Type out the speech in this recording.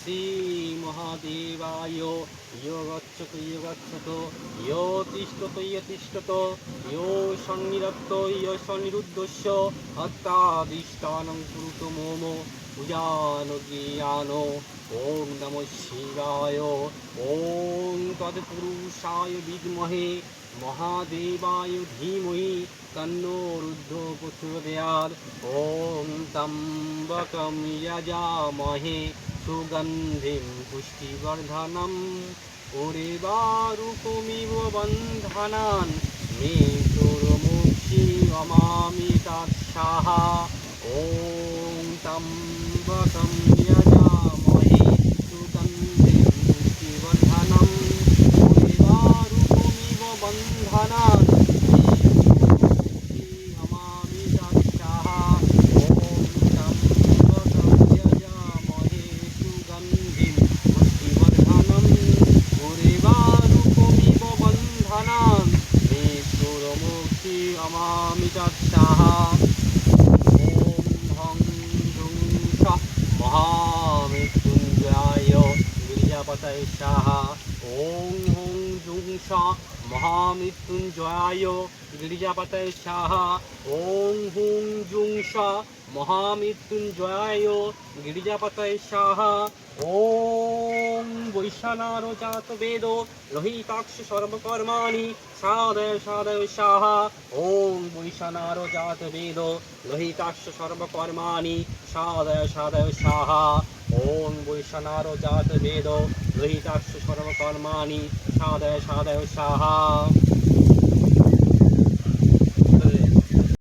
শ্রী মহাদেবায় ইয় গচ্ছত ইয় তিষ্ঠত ইয় সন্নিরত্ত ইয় সন্নিরুদ্ধস্য হত্যাদিষ্টানং কুরুত মম পূজানো জ্ঞানো ওম নমঃ শিবায় ওম তৎপুরুষায় বিদ্মহে মহাদেবায় ধীমহি তন্নো রুদ্ধ প্রচোদয়াৎ ওম ত্র্যম্বকং যজামহে সুগন্ধিং পুষ্টিবর্ধনম উর্বারুকমিব বন্ধনান মৃত্যুর্মুক্ষি অমামি তৎসাহা ওম ত্র্যম্বকং যজামহে সুগন্ধিং পুষ্টিবর্ধনম উর্বারুকমিব বন্ধনান अमामि तत्साहा ओम हं जुं सः महामृत्युंजयाय गिरिजापतये स्वाहा ओम हं जुं सः महामृत्युंजयाय गिरिजापतये स्वाहा ओम हुं जुं सः महामृत्युंजयाय गिरिजापतये स्वाहा ओम वैश्वानरो जात वेदो लोहिताक्ष सर्वकर्माणि साधय साधय स्वाहा ओम वैश्वानरो जात वेदो लोहिताक्ष सर्वकर्माणि साधय साधय स्वाहा ओम वैश्वानरो जात वेदो लोहिताक्ष सर्वकर्माणि साधय साधय स्वाहा।